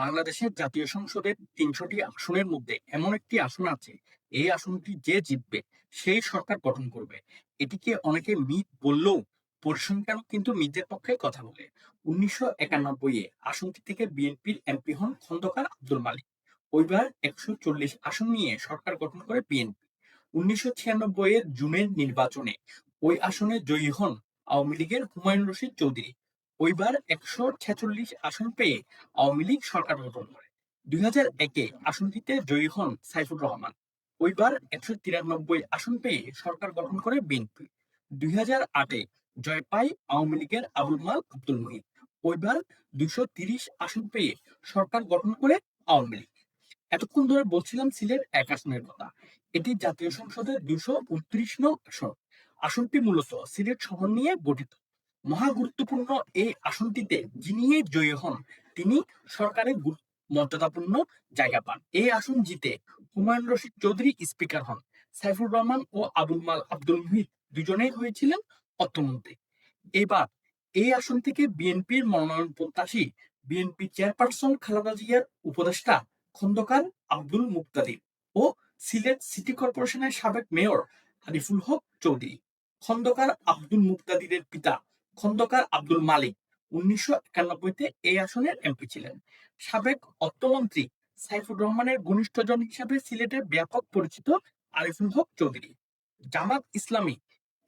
বাংলাদেশের জাতীয় সংসদের ৩০০টি আসনের মধ্যে এমন একটি আসন আছে, এই আসনটি যে জিতবে সেই সরকার গঠন করবে। এটিকে অনেকে মিথ বললেও পরিসংখ্যান কিন্তু মিথের পক্ষে কথা বলে। ১৯৯১-এ আসনটি থেকে বিএনপির এমপি হন খন্দকার আব্দুল মালিক। ওইবার ১৪০ আসন নিয়ে সরকার গঠন করে বিএনপি। ১৯৯৬-এর জুনের নির্বাচনে ওই আসনে জয়ী হন আওয়ামী লীগের হুমায়ুন রশিদ চৌধুরী। ওইবার ১৪৬ আসন পেয়ে আওয়ামী লীগ সরকার গঠন করে। ২০০১-এ আসনটিতে জয়ী হন সাইফুর রহমান। ওইবার ১৯৩ আসন পেয়ে সরকার গঠন করে বিএনপি। ২০০৮-এ জয় পায় আওয়ামী লীগের আবুল মাল আব্দুল মুহিত। ওইবার ২৩০ আসন পেয়ে সরকার গঠন করে আওয়ামী লীগ। এতক্ষণ ধরে বলছিলাম সিলেট এক আসনের কথা। এটি জাতীয় সংসদের ২২৯ নং আসন। আসনটি মূলত সিলেট শহর নিয়ে গঠিত। মহা গুরুত্বপূর্ণ এই আসনটিতে যিনি জয়ী হন তিনি সরকারের মর্যাদাপূর্ণ জায়গা পান। এই আসন জিতে হুমায়ুন রশিদ চৌধুরী স্পিকার হন। সাইফুর রহমান ও আবুল মাল আব্দুল মুহিত দুজনেই হয়েছিলেন অর্থমন্ত্রী। এবার এই আসন থেকে বিএনপির মনোনয়ন প্রত্যাশী বিএনপি চেয়ারপারসন খালেদা জিয়ার উপদেষ্টা খন্দকার আব্দুল মুক্তাদির ও সিলেট সিটি কর্পোরেশনের সাবেক মেয়র আরিফুল হক চৌধুরী। খন্দকার আব্দুল মুক্তাদিরের পিতা খন্দকার আব্দুল মালিক ১৯৯১-তে এই আসনের এমপি ছিলেন। সাবেক অর্থমন্ত্রী সাইফুর রহমানের ঘনিষ্ঠজন হিসেবে সিলেটে ব্যাপক পরিচিত আরিফুল হক চৌধুরী। জামাত ইসলামী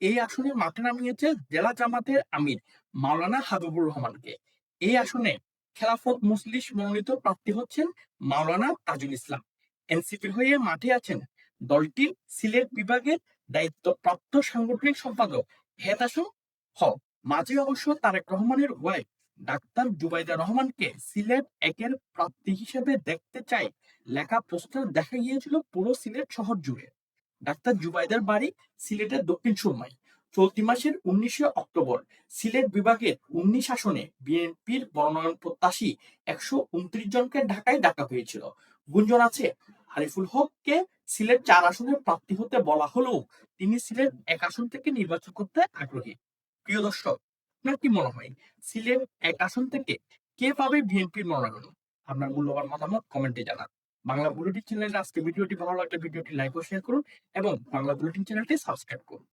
এই আসনে মাঠে নামিয়েছে জেলা জামাতের আমির মাওলানা হাবিবুর রহমানকে। এই আসনে খেলাফত মজলিস মনোনীত প্রার্থী হচ্ছেন মাওলানা তাজুল ইসলাম। এনসিপির হয়ে মাঠে আছেন দলটির সিলেট বিভাগের দায়িত্বপ্রাপ্ত সাংগঠনিক সম্পাদক হেতাসম হক। মাঝে অবশ্য তারেক রহমানের ওয়াইফ ডাক্তার জুবাইদা রহমানকে সিলেট একের প্রার্থী হিসেবে দেখতে চাই লেখা পোস্টার দেখা গিয়েছিল পুরো সিলেট শহর জুড়ে। ডাক্তার জুবাইদার বাড়ি সিলেটের দক্ষিণ সুরমায়। চলতি মাসের ১৯শে অক্টোবর সিলেট বিভাগের ১৯ আসনে বিএনপির মনোনয়ন প্রত্যাশী ১২৯ জনকে ঢাকায় ডাকা হয়েছিল। গুঞ্জন আছে আরিফুল হককে সিলেট ৪ আসনে প্রার্থী হতে বলা হলেও তিনি সিলেট ১ আসন থেকে নির্বাচন করতে আগ্রহী। প্রিয় দর্শক, আপনার কি মনে হয় সিলেট ১ আসন থেকে কে পাবে বিএনপির মনোনয়ন? আপনার মূল্যবান মতামত কমেন্টে জানান। বাংলা বুলেটিন চ্যানেলের আজকে ভিডিওটি ভালো লাগলে ভিডিওটি লাইক ও শেয়ার করুন এবং বাংলা বুলেটিন চ্যানেলটি সাবস্ক্রাইব করুন।